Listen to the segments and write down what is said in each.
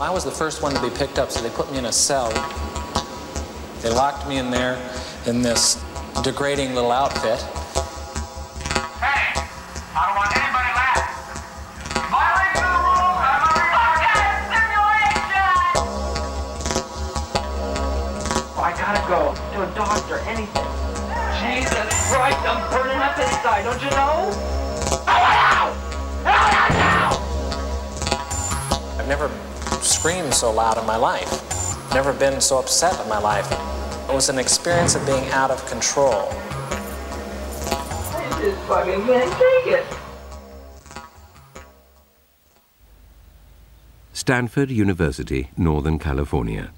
I was the first one to be picked up, so they put me in a cell. They locked me in there in this degrading little outfit. Hey, I don't want anybody left. Violation of the rules, I'm a simulation! I gotta go to a doctor, anything. Jesus Christ, I'm burning up inside, don't you know? I've never screamed so loud in my life. Never been so upset in my life. It was an experience of being out of control. I just fucking can't take it. Stanford University, Northern California,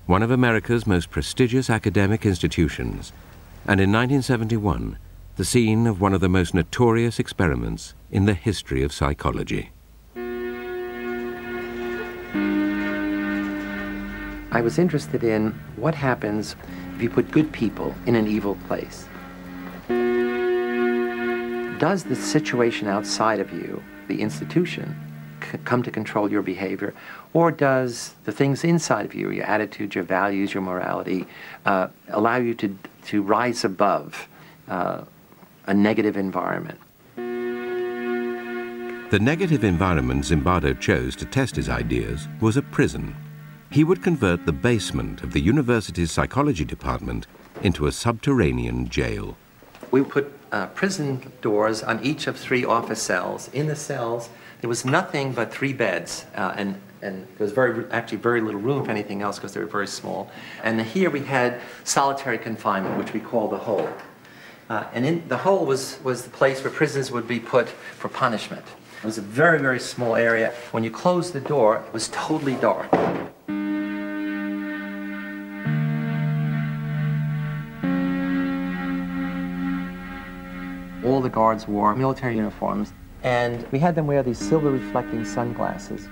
one of America's most prestigious academic institutions, and in 1971, the scene of one of the most notorious experiments in the history of psychology. I was interested in what happens if you put good people in an evil place. Does the situation outside of you, the institution, come to control your behavior, or does the things inside of you, your attitudes, your values, your morality, allow you to rise above a negative environment? The negative environment Zimbardo chose to test his ideas was a prison. He would convert the basement of the university's psychology department into a subterranean jail. We put prison doors on each of 3 office cells. In the cells, there was nothing but 3 beds, and there was actually very little room for anything else because they were very small. And here we had solitary confinement, which we call the hole. And in the hole was the place where prisoners would be put for punishment. It was a very, very small area. When you closed the door, it was totally dark. All the guards wore military uniforms, and we had them wear these silver reflecting sunglasses.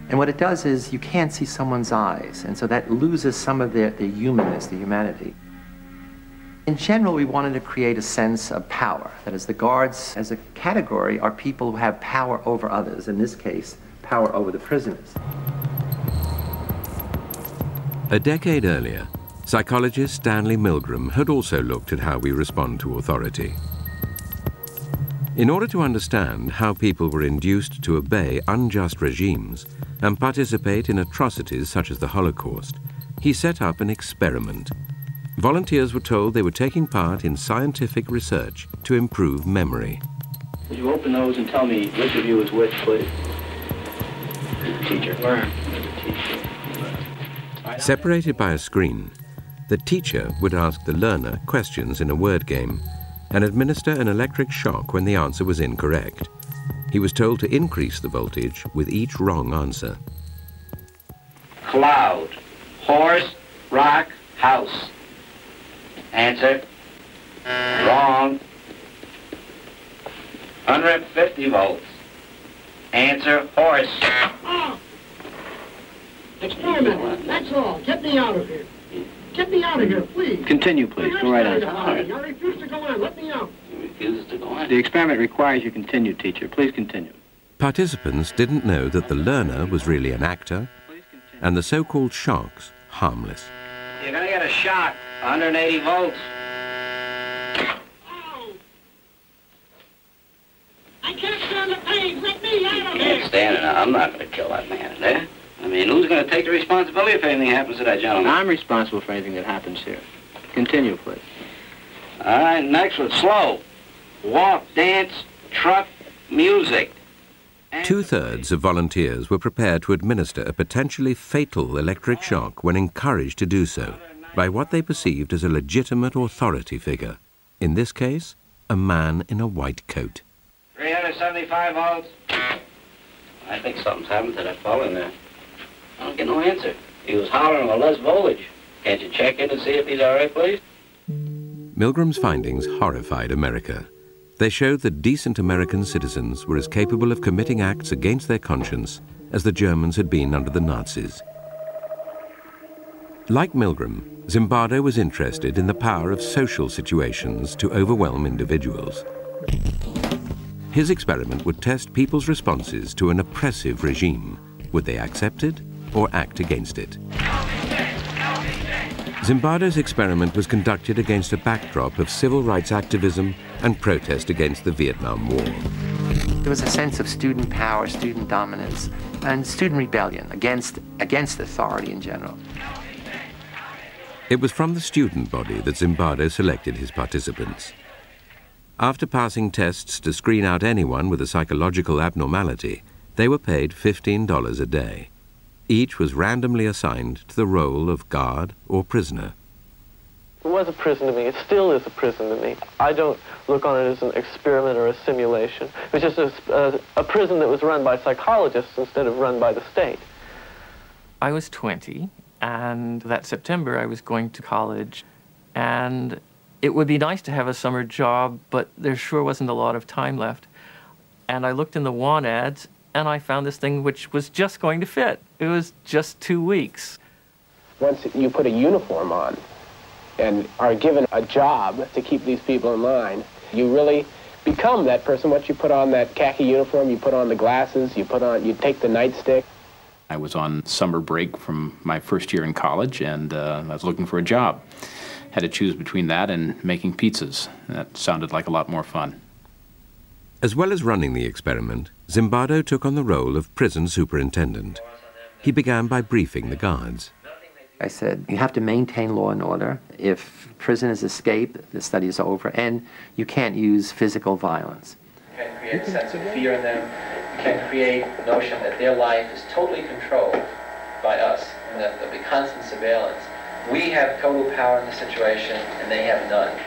And what it does is you can't see someone's eyes, and so that loses some of the humanness, the humanity. In general, we wanted to create a sense of power. That is, the guards as a category are people who have power over others, in this case, power over the prisoners. A decade earlier, psychologist Stanley Milgram had also looked at how we respond to authority. In order to understand how people were induced to obey unjust regimes and participate in atrocities such as the Holocaust, he set up an experiment. Volunteers were told they were taking part in scientific research to improve memory. Would you open those and tell me which of you is which, please? Teacher. Learn. Teacher. Separated by a screen, the teacher would ask the learner questions in a word game and administer an electric shock when the answer was incorrect. He was told to increase the voltage with each wrong answer. Cloud. Horse. Rock. House. Answer. Wrong. 150 volts. Answer. Horse. Oh. Experiment. That's all. Get me out of here. Get me out of here, please. Continue, please. Go right on. I refuse to go on. Let me out. He refuses to go on. The experiment requires you continue, teacher. Please continue. Participants didn't know that the learner was really an actor and the so-called shocks harmless. You're going to get a shock. 180 volts. Oh. I can't stand the pain. Let me out of You here. can't stand it. I'm not going to kill that man in there. I mean, who's going to take the responsibility if anything happens to that gentleman? I'm responsible for anything that happens here. Continue, please. All right, next one. Slow. Walk, dance, truck, music. 2/3 of volunteers were prepared to administer a potentially fatal electric shock when encouraged to do so by what they perceived as a legitimate authority figure. In this case, a man in a white coat. 375 volts. I think something's happened to that fellow in there. I don't get no answer. He was hollering with less voltage. Can't you check in and see if he's all right, please? Milgram's findings horrified America. They showed that decent American citizens were as capable of committing acts against their conscience as the Germans had been under the Nazis. Like Milgram, Zimbardo was interested in the power of social situations to overwhelm individuals. His experiment would test people's responses to an oppressive regime. Would they accept it or act against it. Zimbardo's experiment was conducted against a backdrop of civil rights activism and protest against the Vietnam War. There was a sense of student power, student dominance, and student rebellion against authority in general. It was from the student body that Zimbardo selected his participants. After passing tests to screen out anyone with a psychological abnormality, they were paid $15 a day. Each was randomly assigned to the role of guard or prisoner. It was a prison to me. It still is a prison to me. I don't look on it as an experiment or a simulation. It was just a prison that was run by psychologists instead of run by the state. I was 20, and that September I was going to college, and it would be nice to have a summer job, but there sure wasn't a lot of time left. And I looked in the want ads, and I found this thing which was just going to fit. It was just 2 weeks. Once you put a uniform on and are given a job to keep these people in line, you really become that person. Once you put on that khaki uniform, you put on the glasses, you take the nightstick. I was on summer break from my first year in college, and I was looking for a job. Had to choose between that and making pizzas. That sounded like a lot more fun. As well as running the experiment, Zimbardo took on the role of prison superintendent. He began by briefing the guards. I said, you have to maintain law and order. If prisoners escape, the study is over, and you can't use physical violence. You can create a sense of fear in them. You can create the notion that their life is totally controlled by us, and that there'll be constant surveillance. We have total power in the situation, and they have none.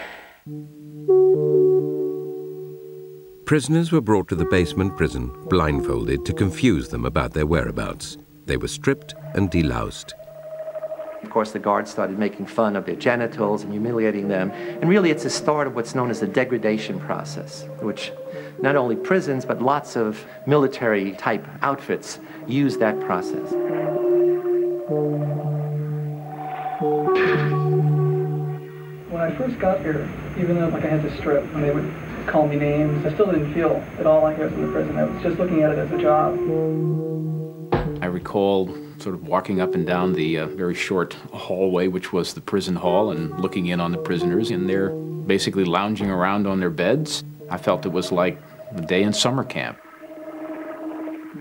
Prisoners were brought to the basement prison blindfolded to confuse them about their whereabouts. They were stripped and deloused. Of course, the guards started making fun of their genitals and humiliating them. And really, it's the start of what's known as the degradation process, which not only prisons, but lots of military-type outfits use that process. When I first got here, even though I had to strip, when they would call me names, I still didn't feel at all like I was in the prison. I was just looking at it as a job. I recall sort of walking up and down the very short hallway, which was the prison hall, and looking in on the prisoners, and they're basically lounging around on their beds. I felt it was like a day in summer camp.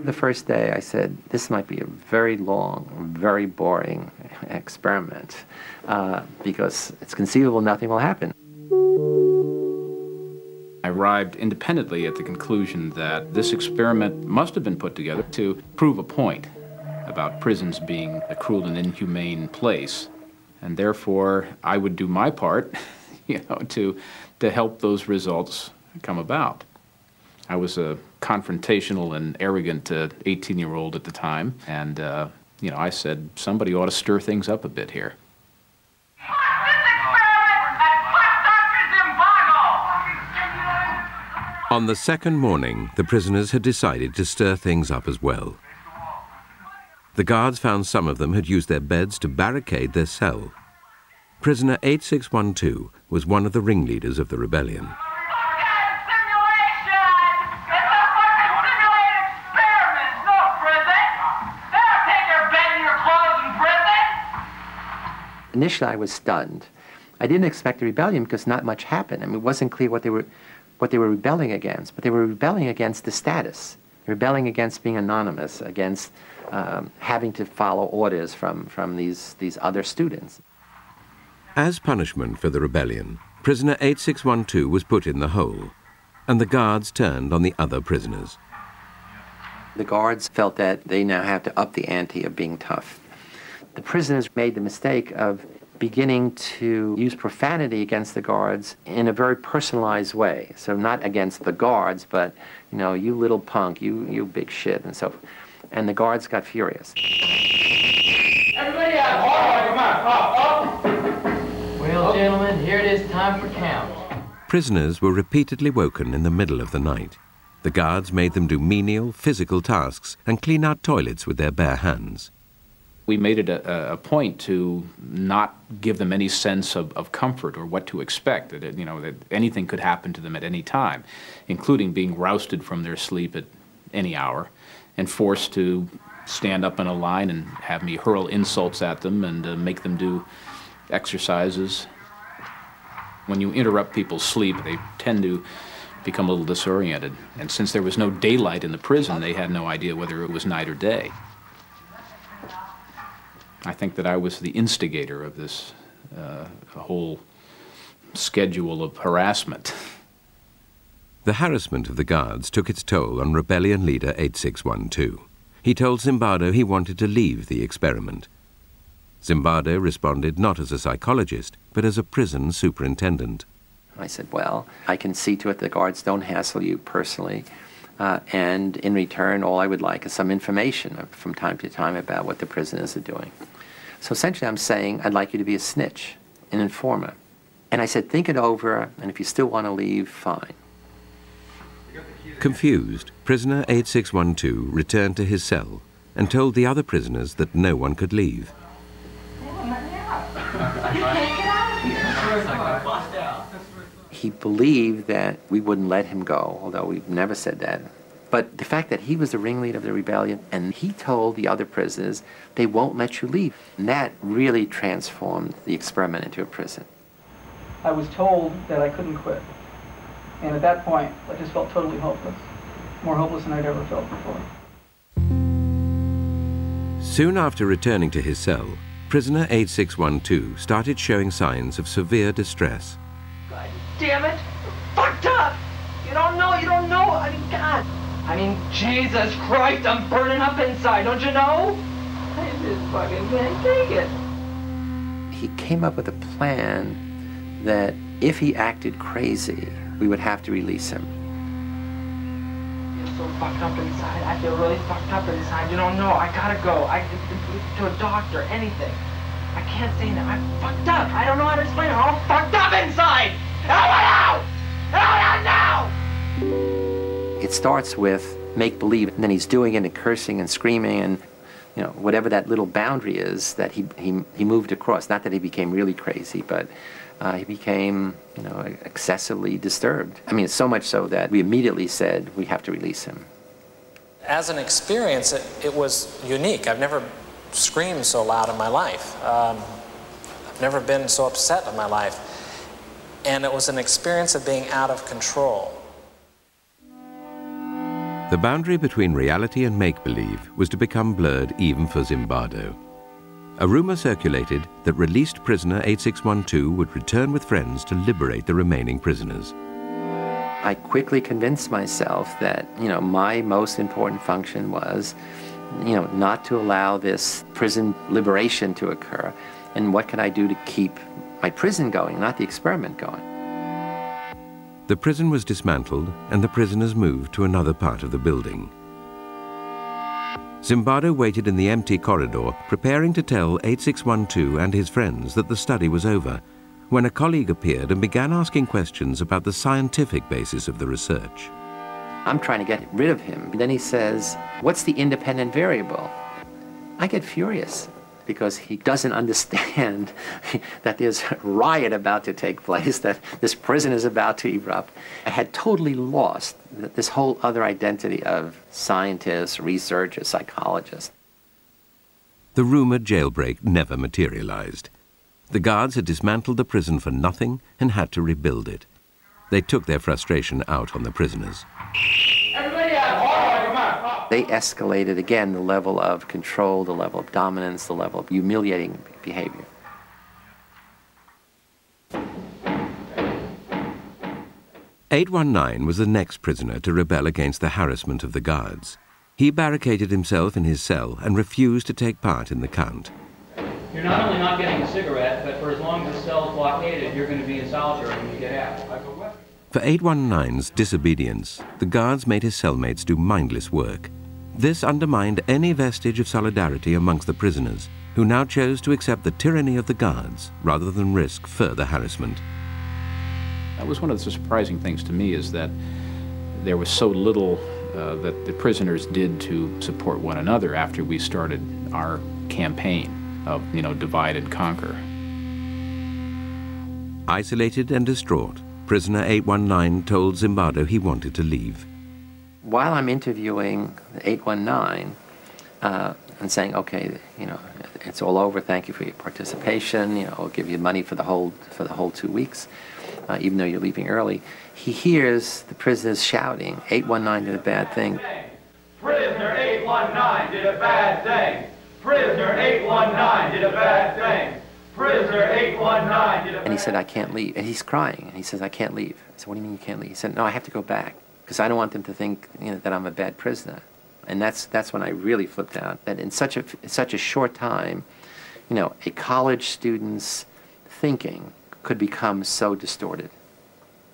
The first day I said, this might be a very long, very boring experiment, because it's conceivable nothing will happen. I arrived independently at the conclusion that this experiment must have been put together to prove a point about prisons being a cruel and inhumane place, and therefore I would do my part, to help those results come about. I was a confrontational and arrogant 18-year-old at the time, and I said somebody ought to stir things up a bit here. On the second morning, the prisoners had decided to stir things up as well. The guards found some of them had used their beds to barricade their cell. Prisoner 8612 was one of the ringleaders of the rebellion. Initially, I was stunned. I didn't expect a rebellion because not much happened. I mean, it wasn't clear what they were rebelling against, but they were rebelling against the status, rebelling against being anonymous, against having to follow orders from these other students. As punishment for the rebellion, prisoner 8612 was put in the hole, and the guards turned on the other prisoners. The guards felt that they now have to up the ante of being tough. The prisoners made the mistake of beginning to use profanity against the guards in a very personalized way. So not against the guards, but, you little punk, you big shit, and so forth. And the guards got furious. Everybody out! Come on! Well, gentlemen, here it is time for count. Prisoners were repeatedly woken in the middle of the night. The guards made them do menial, physical tasks and clean out toilets with their bare hands. We made it a point to not give them any sense of comfort or what to expect, that anything could happen to them at any time, including being rousted from their sleep at any hour and forced to stand up in a line and have me hurl insults at them and make them do exercises. When you interrupt people's sleep, they tend to become a little disoriented. And since there was no daylight in the prison, they had no idea whether it was night or day. I think that I was the instigator of this whole schedule of harassment. The harassment of the guards took its toll on rebellion leader 8612. He told Zimbardo he wanted to leave the experiment. Zimbardo responded not as a psychologist, but as a prison superintendent. I said, well, I can see to it the guards don't hassle you personally, and in return, all I would like is some information from time to time about what the prisoners are doing. So essentially I'm saying, I'd like you to be a snitch, an informer. And I said, think it over, and if you still want to leave, fine. Confused, prisoner 8612 returned to his cell and told the other prisoners that no one could leave. He believed that we wouldn't let him go, although we've never said that. But the fact that he was the ringleader of the rebellion, and he told the other prisoners, they won't let you leave. And that really transformed the experiment into a prison. I was told that I couldn't quit. And at that point, I just felt totally hopeless. More hopeless than I'd ever felt before. Soon after returning to his cell, prisoner 8612 started showing signs of severe distress. God damn it! Fucked up! You don't know, I mean, God! I mean, Jesus Christ, I'm burning up inside, don't you know? I just fucking can't take it. He came up with a plan that if he acted crazy, we would have to release him. I'm so fucked up inside. I feel really fucked up inside. You don't know. I gotta go. To a doctor, anything. I can't say that. I'm fucked up. I don't know how to explain it. I'm all fucked up inside. Out! Out now! It starts with make-believe, and then he's doing it and cursing and screaming and, you know, whatever that little boundary is that he moved across. Not that he became really crazy, but he became, you know, excessively disturbed. I mean, so much so that we immediately said we have to release him. As an experience, it was unique. I've never screamed so loud in my life. I've never been so upset in my life. And it was an experience of being out of control. The boundary between reality and make-believe was to become blurred even for Zimbardo. A rumor circulated that released prisoner 8612 would return with friends to liberate the remaining prisoners. I quickly convinced myself that, you know, my most important function was, you know, not to allow this prison liberation to occur. And what can I do to keep my prison going, not the experiment going? The prison was dismantled and the prisoners moved to another part of the building. Zimbardo waited in the empty corridor, preparing to tell 8612 and his friends that the study was over, when a colleague appeared and began asking questions about the scientific basis of the research. I'm trying to get rid of him. Then he says, what's the independent variable? I get furious because he doesn't understand that there's a riot about to take place, that this prison is about to erupt. I had totally lost this whole other identity of scientist, researcher, psychologist. The rumored jailbreak never materialized. The guards had dismantled the prison for nothing and had to rebuild it. They took their frustration out on the prisoners. Everybody out! Come on! They escalated again the level of control, the level of dominance, the level of humiliating behavior. "819 was the next prisoner to rebel against the harassment of the guards. He barricaded himself in his cell and refused to take part in the count. You're not only not getting a cigarette, but for as long as the cell's blockaded, you're going to be in solitary when you get out. For 819's disobedience, the guards made his cellmates do mindless work. This undermined any vestige of solidarity amongst the prisoners, who now chose to accept the tyranny of the guards rather than risk further harassment. That was one of the surprising things to me, is that there was so little that the prisoners did to support one another after we started our campaign of, you know, divide and conquer. Isolated and distraught, prisoner 819 told Zimbardo he wanted to leave. While I'm interviewing 819, and saying, okay, you know, it's all over. Thank you for your participation. You know, I'll give you money for the whole 2 weeks, even though you're leaving early. He hears the prisoners shouting, 819 did a bad thing. Prisoner 819 did a bad thing. Prisoner 819 did a bad thing. Prisoner 819 did a bad thing. And he said, I can't leave. And he's crying. And he says, I can't leave. I said, what do you mean you can't leave? He said, no, I have to go back because I don't want them to think, you know, that I'm a bad prisoner. And that's when I really flipped out. That in such a short time, you know, a college student's thinking could become so distorted.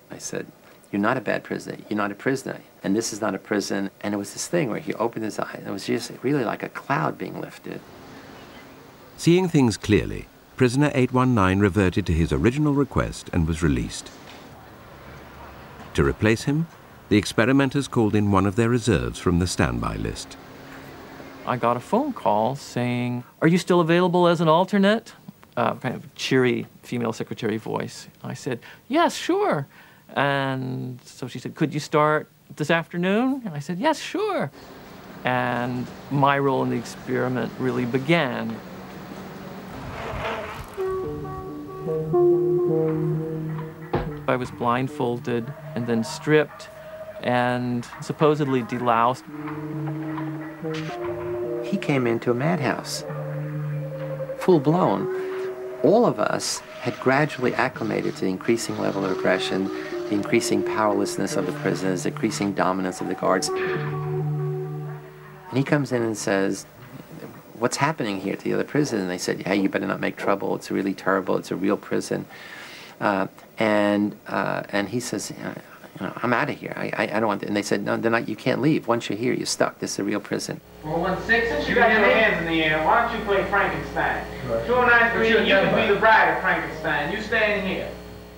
I said, you're not a bad prisoner. You're not a prisoner. And this is not a prison. And it was this thing where he opened his eyes. It was just really like a cloud being lifted. Seeing things clearly, prisoner 819 reverted to his original request and was released. To replace him, the experimenters called in one of their reserves from the standby list. I got a phone call saying, are you still available as an alternate? Kind of cheery female secretary voice. I said, yes, sure. And so she said, could you start this afternoon? And I said, yes, sure. And my role in the experiment really began. I was blindfolded and then stripped and supposedly deloused. He came into a madhouse, full blown. All of us had gradually acclimated to the increasing level of aggression, the increasing powerlessness of the prisoners, the increasing dominance of the guards. And he comes in and says, what's happening here to the other prisoners? And they said, hey, you better not make trouble. It's really terrible. It's a real prison. And he says, you know, I'm out of here. I don't want to. And they said, no, you can't leave. Once you're here, you're stuck. This is a real prison. 416, since you got your hands in the air, why don't you play Frankenstein? 293, you can be the bride of Frankenstein. You stand here.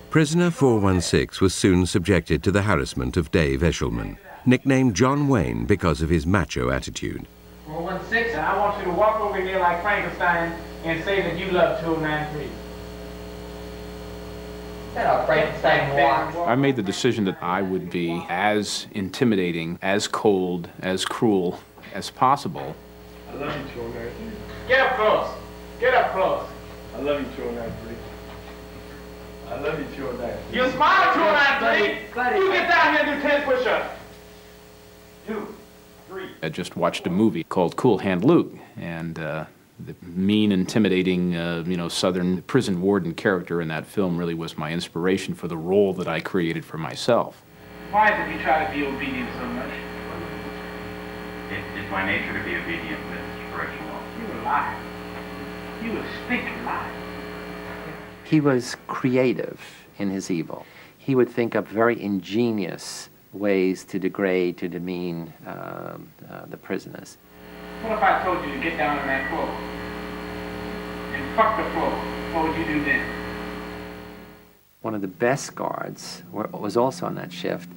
Prisoner 416 was soon subjected to the harassment of Dave Eshelman, nicknamed John Wayne because of his macho attitude. 416, and I want you to walk over here like Frankenstein and say that you love 293. I made the decision that I would be as intimidating, as cold, as cruel as possible. I love you, 293. Get up close. Get up close. I love you, 293. I love you, 293. You smile, 293. You get down here and do 10 push-ups. 2, 3. I just watched a movie called Cool Hand Luke, and the mean, intimidating, you know, Southern prison warden character in that film really was my inspiration for the role that I created for myself. Why is it you try to be obedient so much? It's my nature to be obedient, Mr. Reginald. You a liar. You a stinking liar. He was creative in his evil. He would think up very ingenious ways to degrade, to demean the prisoners. What if I told you to get down on that floor and fuck the floor? What would you do then? One of the best guards was also on that shift,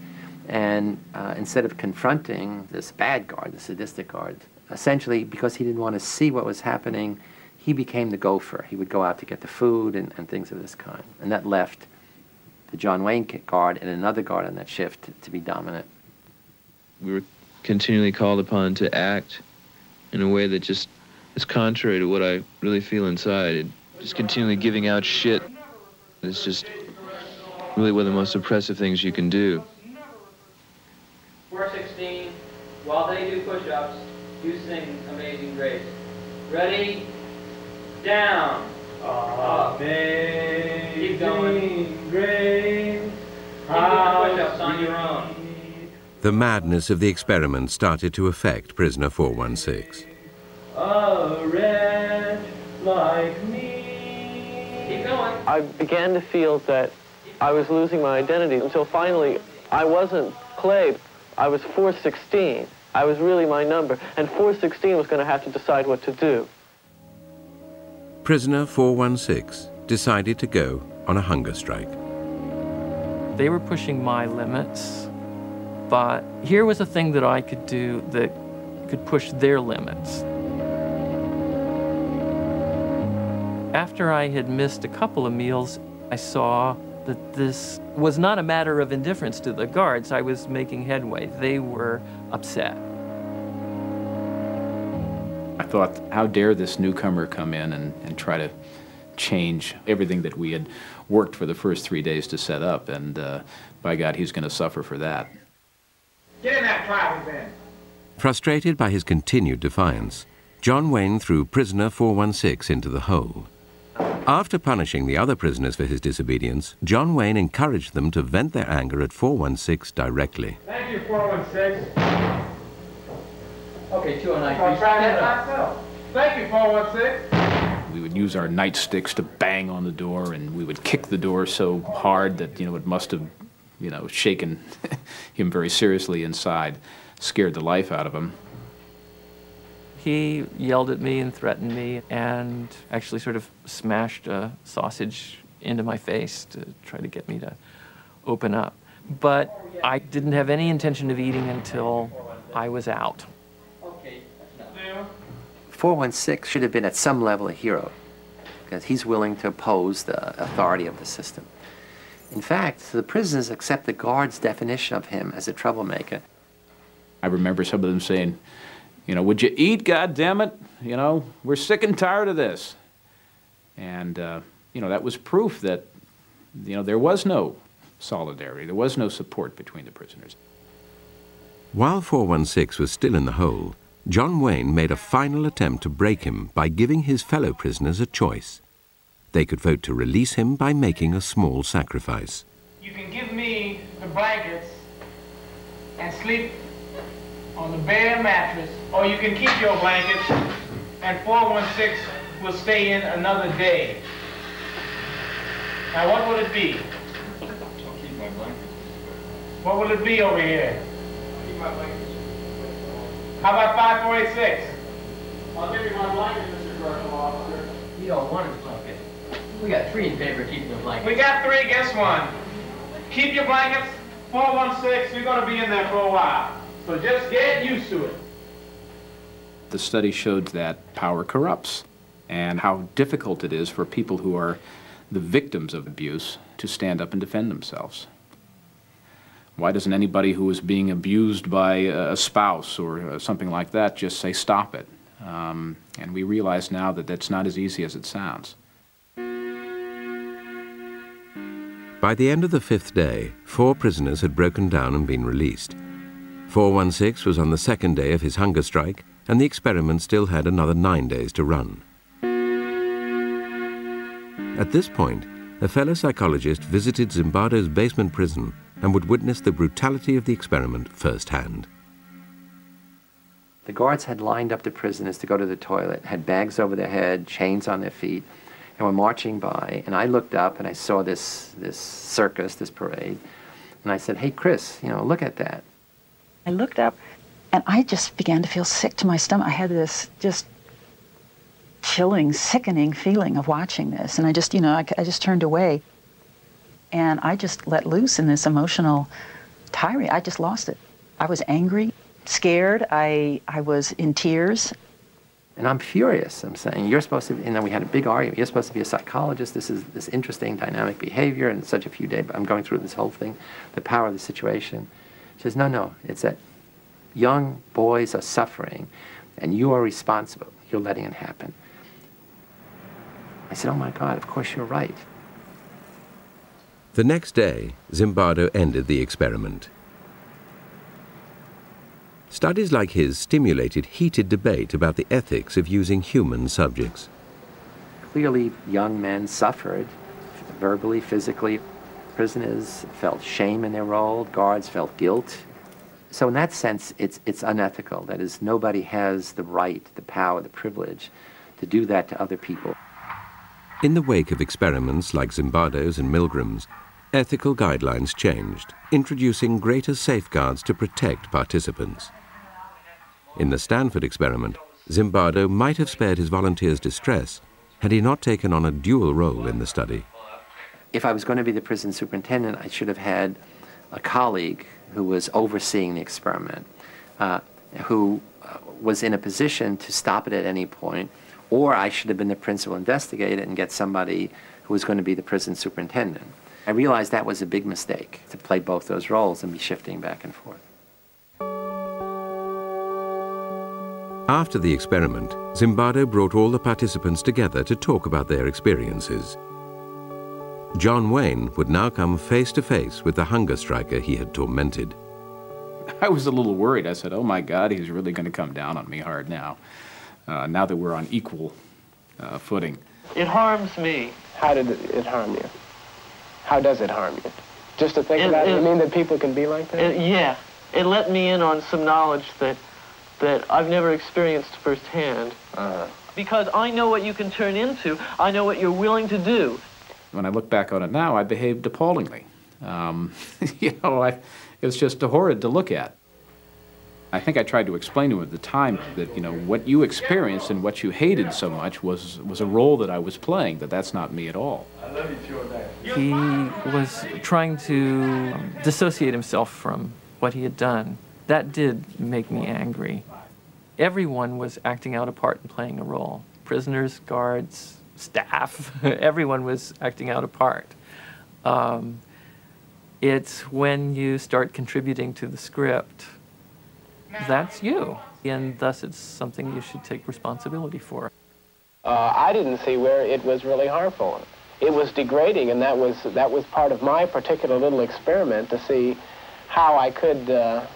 and instead of confronting this bad guard, the sadistic guard, essentially because he didn't want to see what was happening, he became the gopher. He would go out to get the food and things of this kind. And that left the John Wayne guard and another guard on that shift to be dominant. We were continually called upon to act in a way that just is contrary to what I really feel inside. Just continually giving out shit. It's just really one of the most oppressive things you can do. 416, while they do push-ups, you sing Amazing Grace. Ready? Down. Amazing Keep going. Grace. Keep doing push-ups on your own. The madness of the experiment started to affect prisoner 416. A wretch like me. Keep going. I began to feel that I was losing my identity until finally I wasn't Clay. I was 416. I was really my number, and 416 was going to have to decide what to do. Prisoner 416 decided to go on a hunger strike. They were pushing my limits, but here was a thing that I could do that could push their limits. After I had missed a couple of meals, I saw that this was not a matter of indifference to the guards. I was making headway. They were upset. thought, how dare this newcomer come in and try to change everything that we had worked for the first 3 days to set up, and by God, he's going to suffer for that. Get in that traffic van. Frustrated by his continued defiance, John Wayne threw prisoner 416 into the hole. After punishing the other prisoners for his disobedience, John Wayne encouraged them to vent their anger at 416 directly. Thank you, 416. Okay, 209. I'll try that myself. Thank you, 416. We would use our nightsticks to bang on the door, and we would kick the door so hard that, it must have, shaken him very seriously inside, scared the life out of him. He yelled at me and threatened me and actually sort of smashed a sausage into my face to try to get me to open up. But I didn't have any intention of eating until I was out. 416 should have been at some level a hero, because he's willing to oppose the authority of the system. In fact, the prisoners accept the guards' definition of him as a troublemaker. I remember some of them saying, would you eat, goddammit? We're sick and tired of this. And, that was proof that, there was no solidarity, there was no support between the prisoners. While 416 was still in the hole, John Wayne made a final attempt to break him by giving his fellow prisoners a choice. They could vote to release him by making a small sacrifice. You can give me the blankets and sleep on the bare mattress, or you can keep your blankets and 416 will stay in another day. Now what will it be? I'll keep my blankets. What will it be over here? I'll keep my blankets. How about 5486? I'll give you my blanket, Mr. Correctional Officer. You don't want his blanket. We got 3 in favor of keeping the blanket. We got 3, guess 1. Keep your blankets, 416, you're going to be in there for a while. So just get used to it. The study showed that power corrupts, and how difficult it is for people who are the victims of abuse to stand up and defend themselves. Why doesn't anybody who is being abused by a spouse or something like that just say, stop it? And we realize now that that's not as easy as it sounds. By the end of the 5th day, 4 prisoners had broken down and been released. 416 was on the 2nd day of his hunger strike, and the experiment still had another 9 days to run. At this point, a fellow psychologist visited Zimbardo's basement prison and would witness the brutality of the experiment firsthand. The guards had lined up the prisoners to go to the toilet, had bags over their head, chains on their feet, and were marching by. And I looked up and I saw this circus, this parade, and I said, hey, Chris, look at that. I looked up and I just began to feel sick to my stomach. I had this just chilling, sickening feeling of watching this. And I just, I just turned away. And I just let loose in this emotional tirade. I just lost it. I was angry, scared. I was in tears. And I'm furious. I'm saying, you're supposed to, and then we had a big argument. You're supposed to be a psychologist. This is this interesting dynamic behavior in such a few days. I'm going through this whole thing, the power of the situation. She says, no, it's that young boys are suffering, and you are responsible. You're letting it happen. I said, oh my God, of course you're right. The next day, Zimbardo ended the experiment. Studies like his stimulated heated debate about the ethics of using human subjects. Clearly, young men suffered, verbally, physically. Prisoners felt shame in their role, guards felt guilt. So in that sense, it's unethical. That is, nobody has the right, the power, the privilege to do that to other people. In the wake of experiments like Zimbardo's and Milgram's, ethical guidelines changed, introducing greater safeguards to protect participants. In the Stanford experiment, Zimbardo might have spared his volunteers distress had he not taken on a dual role in the study. If I was going to be the prison superintendent, I should have had a colleague who was overseeing the experiment, who was in a position to stop it at any point, or I should have been the principal investigator and get somebody who was going to be the prison superintendent. I realized that was a big mistake, to play both those roles and be shifting back and forth. After the experiment, Zimbardo brought all the participants together to talk about their experiences. John Wayne would now come face to face with the hunger striker he had tormented. I was a little worried. I said, oh my God, he's really going to come down on me hard now, now that we're on equal footing. It harms me. How did it harm you? How does it harm you? Just to think about it? You mean that people can be like that? Yeah. It let me in on some knowledge that I've never experienced firsthand. Because I know what you can turn into. I know what you're willing to do. When I look back on it now, I behaved appallingly. You know, it was just horrid to look at. I think I tried to explain to him at the time that, you know, what you experienced and what you hated so much was a role that I was playing, that that's not me at all. He was trying to dissociate himself from what he had done. That did make me angry. Everyone was acting out a part and playing a role. Prisoners, guards, staff, everyone was acting out a part. It's when you start contributing to the script, that's you, and thus it's something you should take responsibility for. I didn't see where it was really harmful. It was degrading, and that was part of my particular little experiment to see how I could...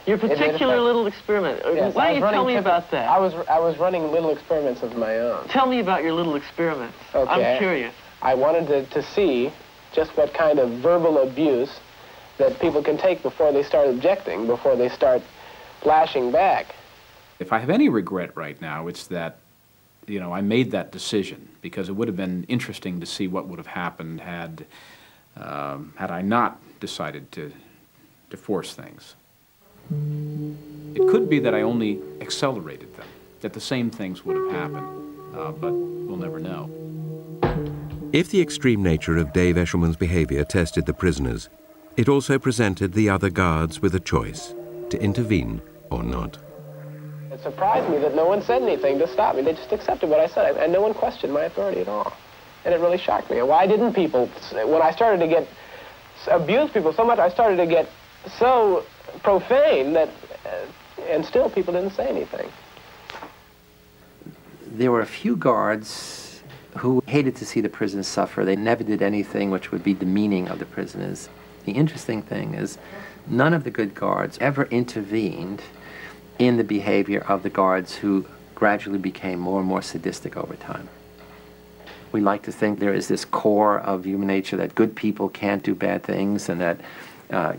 Your particular little experiment. Yes, why don't you tell me about that? I was running little experiments of my own. Tell me about your little experiments. Okay. I'm curious. I wanted to see just what kind of verbal abuse that people can take before they start objecting, before they start flashing back. If I have any regret right now, it's that, you know, I made that decision, because it would have been interesting to see what would have happened had I not decided to force things. It could be that I only accelerated them, that the same things would have happened, but we'll never know. If the extreme nature of Dave Eshelman's behavior tested the prisoners, it also presented the other guards with a choice, to intervene or not. It surprised me that no one said anything to stop me. They just accepted what I said, and no one questioned my authority at all. And it really shocked me. Why didn't people, when I started to get, abuse people so much, I started to get so profane that, and still people didn't say anything. There were a few guards who hated to see the prisoners suffer. They never did anything which would be demeaning of the prisoners. The interesting thing is, none of the good guards ever intervened in the behavior of the guards who gradually became more and more sadistic over time. We like to think there is this core of human nature that good people can't do bad things and that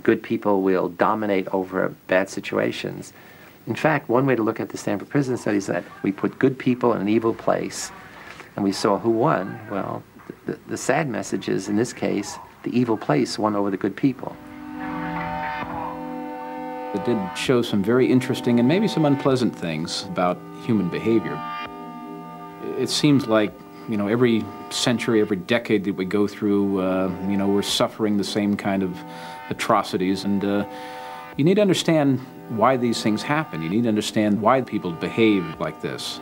good people will dominate over bad situations. In fact, one way to look at the Stanford prison study is that we put good people in an evil place and we saw who won. Well, the sad message is, in this case, the evil place won over the good people. It did show some very interesting and maybe some unpleasant things about human behavior. It seems like, you know, every century, every decade that we go through, you know, we're suffering the same kind of atrocities, and you need to understand why these things happen. You need to understand why people behave like this.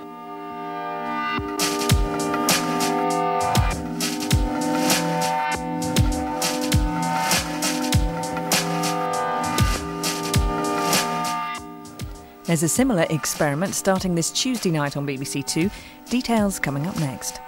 There's a similar experiment starting this Tuesday night on BBC Two. Details coming up next.